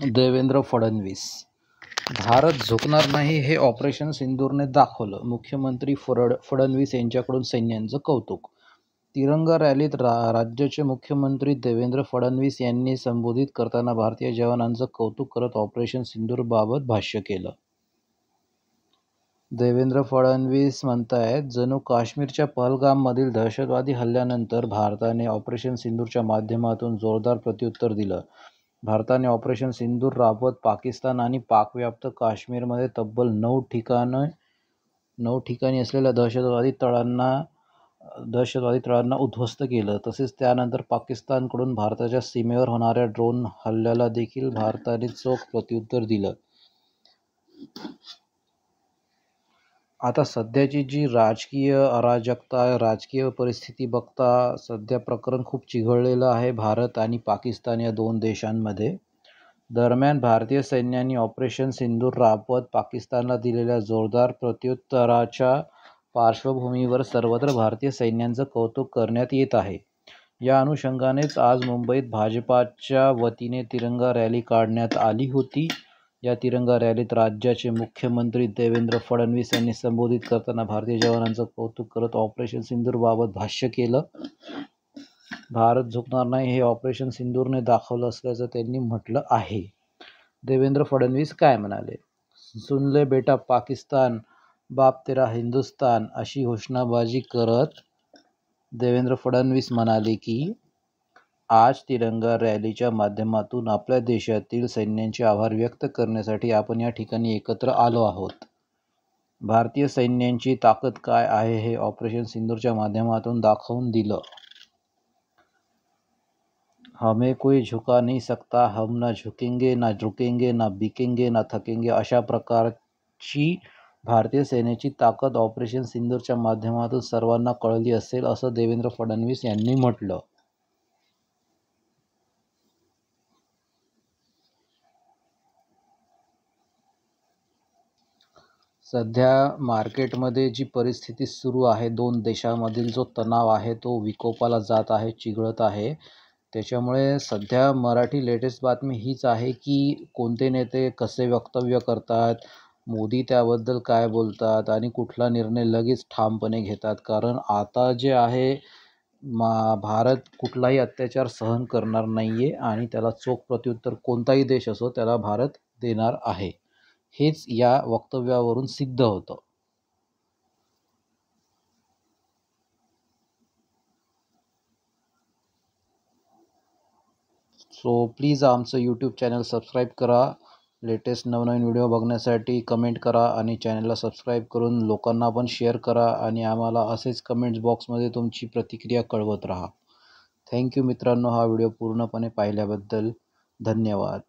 देवेंद्र फडणवीस. भारत झुकणार नाही हे ऑपरेशन सिंदूरने दाखवलं. मुख्यमंत्री फडणवीस यांच्याकडून सैन्याचं कौतुक. तिरंगा रॅलीत राज्याचे मुख्यमंत्री देवेंद्र फडणवीस यांनी संबोधित करताना भारतीय जवानांचं कौतुक करत ऑपरेशन सिंदूरबाबत भाष्य केलं. देवेंद्र फडणवीस म्हणतायत, जणू काश्मीरच्या पहलगाममधील दहशतवादी हल्ल्यानंतर भारताने ऑपरेशन सिंदूरच्या माध्यमातून जोरदार प्रत्युत्तर दिलं. भारताने ऑपरेशन सिंदूर राबवत पाकिस्तान आणि पाकव्याप्त काश्मीरमध्ये तब्बल 9 ठिकाणी असलेल्या दहशतवादी तळांना उद्ध्वस्त केलं. तसेच त्यानंतर पाकिस्तानकडून भारताच्या सीमेवर होणाऱ्या ड्रोन हल्ल्याला देखील भारताने चोख प्रत्युत्तर दिलं. आता सध्याची जी राजकीय अराजकता, राजकीय परिस्थिती बघता सध्या प्रकरण खूप चिघळलेलं आहे भारत आणि पाकिस्तान या दोन देशांमध्ये. दरम्यान भारतीय सैन्याने ऑपरेशन सिंदूर राबवत पाकिस्तानला दिलेल्या जोरदार प्रत्युत्तराच्या पार्श्वभूमीवर सर्वत्र भारतीय सैन्याचं कौतुक करण्यात येत आहे. या अनुषंगानेच आज मुंबईत भाजपाच्या वतीने तिरंगा रॅली काढण्यात आली होती. या तिरंगा रॅलीत राज्याचे मुख्यमंत्री देवेंद्र फडणवीस यांनी संबोधित करताना भारतीय जवानांचं कौतुक करत ऑपरेशन सिंदूरबाबत भाष्य केलं. भारत झुकणार नाही हे ऑपरेशन सिंदूरने दाखवलं असल्याचं त्यांनी म्हटलं आहे. देवेंद्र फडणवीस काय म्हणाले? सुन ले बेटा पाकिस्तान, बाप तेरा हिंदुस्तान अशी घोषणाबाजी करत देवेंद्र फडणवीस म्हणाले की आज तिरंगा रॅलीच्या माध्यमातून आपल्या देशातील सैन्याचे आभार व्यक्त करण्यासाठी आपण या ठिकाणी एकत्र आलो आहोत. भारतीय सैन्याची ताकद काय आहे हे ऑपरेशन सिंदूरच्या माध्यमातून दाखवून दिलं. हमें कोई झुका नहीं सकता, हम ना झुकेंगे, ना रुकेंगे, ना बिकेंगे, ना थकेंगे अशा प्रकारची भारतीय सेनेची ताकद ऑपरेशन सिंदूरच्या माध्यमातून सर्वांना कळली असेल असं देवेंद्र फडणवीस यांनी म्हटलं. सध्या मार्केटमध्ये जी परिस्थिती सुरू आहे, दोन देशांमधील जो तणाव आहे तो विकोपाला जात आहे, चिघळत आहे. त्याच्यामुळे सध्या मराठी लेटेस्ट बातमी हीच आहे की कोणते नेते कसे वक्तव्य करतात, मोदी त्याबद्दल काय बोलतात आणि कुठला निर्णय लगेच ठामपणे घेतात. कारण आता जे आहे भारत कुठलाही अत्याचार सहन करणार नाही आहे आणि त्याला चोख प्रत्युत्तर कोणताही देश असो त्याला भारत देणार आहे. हेच या वक्तव्यावरून सिद्ध होतं. सो प्लीज आमचं यूट्यूब चॅनल सबस्क्राईब करा. लेटेस्ट नवनवीन व्हिडिओ बघण्यासाठी कमेंट करा आणि चॅनलला सबस्क्राईब करून लोकांना पण शेअर करा आणि आम्हाला असेच कमेंट्स बॉक्समध्ये तुमची प्रतिक्रिया कळवत राहा. थँक्यू मित्रांनो, हा व्हिडिओ पूर्णपणे पाहिल्याबद्दल धन्यवाद.